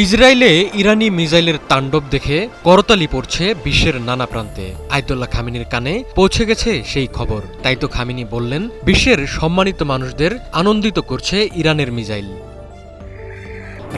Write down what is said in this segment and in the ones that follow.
ইসরায়েলে ইরানি মিসাইলের তাণ্ডব দেখে করতালি পড়ছে বিশ্বের নানা প্রান্তে। আয়াতুল্লাহ খামেনির কানে পৌঁছে গেছে সেই খবর। তাই তো খামেনি বললেন, বিশ্বের সম্মানিত মানুষদের আনন্দিত করছে ইরানের মিসাইল।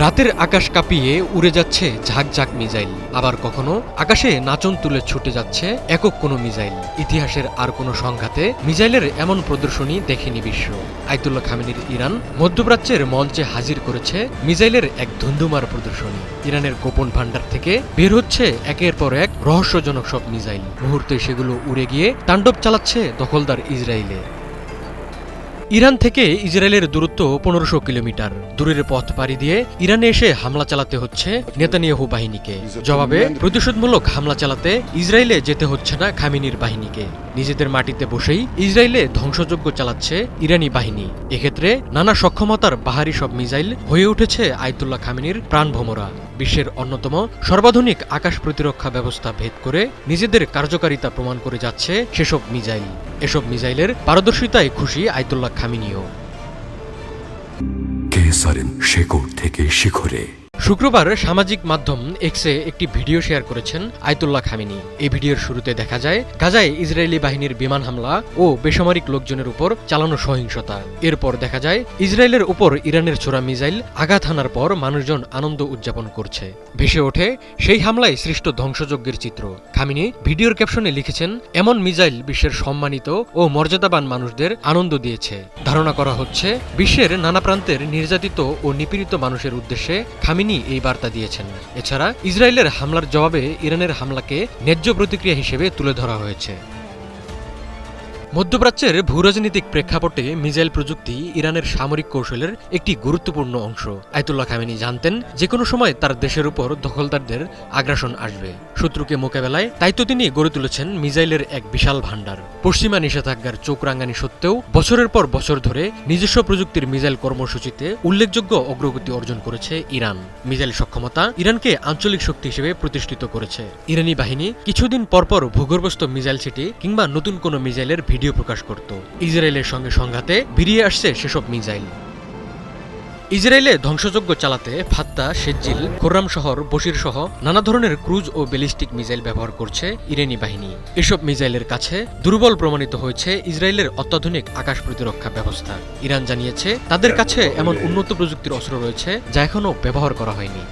রাতের আকাশ কাঁপিয়ে উড়ে যাচ্ছে ঝাঁকঝাঁক মিসাইল, আবার কখনো আকাশে নাচন তুলে ছুটে যাচ্ছে একক কোনো মিসাইল। ইতিহাসের আর কোনো সংঘাতে মিসাইলের এমন প্রদর্শনী দেখেনি বিশ্ব। আয়াতুল্লাহ খামেনির ইরান মধ্যপ্রাচ্যের মঞ্চে হাজির করেছে মিসাইলের এক ধুন্ধুমার প্রদর্শনী। ইরানের গোপন ভাণ্ডার থেকে বের হচ্ছে একের পর এক রহস্যজনক সব মিসাইল। মুহূর্তে সেগুলো উড়ে গিয়ে তাণ্ডব চালাচ্ছে দখলদার ইসরায়েলে। ইরান থেকে ইসরায়েলের দূরত্ব 1500 কিলোমিটার। দূরের পথ পাড়ি দিয়ে ইরানে এসে হামলা চালাতে হচ্ছে নেতানিয়াহু বাহিনীকে। জবাবে প্রতিশোধমূলক হামলা চালাতে ইসরায়েলে যেতে হচ্ছে না খামেনির বাহিনীকে। নিজেদের মাটিতে বসেই ইসরায়েলে ধ্বংসযজ্ঞ চালাচ্ছে ইরানি বাহিনী। এক্ষেত্রে নানা সক্ষমতার বাহারি সব মিসাইল হয়ে উঠেছে আয়াতুল্লাহ খামেনির প্রাণভোমরা। বিশ্বের অন্যতম সর্বাধুনিক আকাশ প্রতিরক্ষা ব্যবস্থা ভেদ করে নিজেদের কার্যকারিতা প্রমাণ করে যাচ্ছে সেসব মিসাইল। এসব মিসাইলের পারদর্শিতায় খুশি আয়াতুল্লাহ খামেনিও। কেসারের শেকড় থেকে শিখরে। শুক্রবার সামাজিক মাধ্যম এক্সে একটি ভিডিও শেয়ার করেছেন আয়াতুল্লাহ খামেনি। এই ভিডিওর শুরুতে দেখা যায় গাজায় ইসরায়েলি বাহিনীর বিমান হামলা ও বেসামরিক লোকজনের উপর চালানো সহিংসতা। এরপর দেখা যায় ইসরায়েলের উপর ইরানের ছোড়া মিসাইল আঘাত হানার পর মানুষজন আনন্দ উদযাপন করছে। ভেসে ওঠে সেই হামলায় সৃষ্ট ধ্বংসযজ্ঞের চিত্র। খামেনি ভিডিওর ক্যাপশনে লিখেছেন, এমন মিসাইল বিশ্বের সম্মানিত ও মর্যাদাবান মানুষদের আনন্দ দিয়েছে। ধারণা করা হচ্ছে বিশ্বের নানা প্রান্তের নির্যাতিত ও নিপীড়িত মানুষের উদ্দেশ্যে খামেনি এই বার্তা দিয়েছেন। এছাড়া ইসরায়েলের হামলার জবাবে ইরানের হামলাকে ন্যায্য প্রতিক্রিয়া হিসেবে তুলে ধরা হয়েছে। মধ্যপ্রাচ্যের ভূরাজনৈতিক প্রেক্ষাপটে মিসাইল প্রযুক্তি ইরানের সামরিক কৌশলের একটি গুরুত্বপূর্ণ অংশ। আয়াতুল্লাহ খামেনি জানতেন, যে কোনো সময় তার দেশের উপর দখলদারদের আগ্রাসন আসবে। শত্রুকে মোকাবেলায় তাই তো তিনি গড়ে তুলেছেন মিসাইলের এক বিশাল ভাণ্ডার। পশ্চিমা নিষেধাজ্ঞার চোখ রাঙানি সত্ত্বেও বছরের পর বছর ধরে নিজস্ব প্রযুক্তির মিসাইল কর্মসূচিতে উল্লেখযোগ্য অগ্রগতি অর্জন করেছে ইরান। মিসাইল সক্ষমতা ইরানকে আঞ্চলিক শক্তি হিসেবে প্রতিষ্ঠিত করেছে। ইরানি বাহিনী কিছুদিন পরপর ভূগর্ভস্থ মিসাইল সিটি কিংবা নতুন কোনো মিসাইলের ভিডিও প্রকাশ করত। ইসরায়েলের সঙ্গে সংঘাতে বেরিয়ে আসছে সেসব মিসাইল। ইসরায়েলে ধ্বংসযজ্ঞ চালাতে ফাত্তা, শেজ্জিল, খোররাম শহর, বশির সহ নানা ধরনের ক্রুজ ও ব্যালিস্টিক মিসাইল ব্যবহার করছে ইরানি বাহিনী। এসব মিসাইলের কাছে দুর্বল প্রমাণিত হয়েছে ইসরায়েলের অত্যাধুনিক আকাশ প্রতিরক্ষা ব্যবস্থা। ইরান জানিয়েছে তাদের কাছে এমন উন্নত প্রযুক্তির অস্ত্র রয়েছে যা এখনও ব্যবহার করা হয়নি।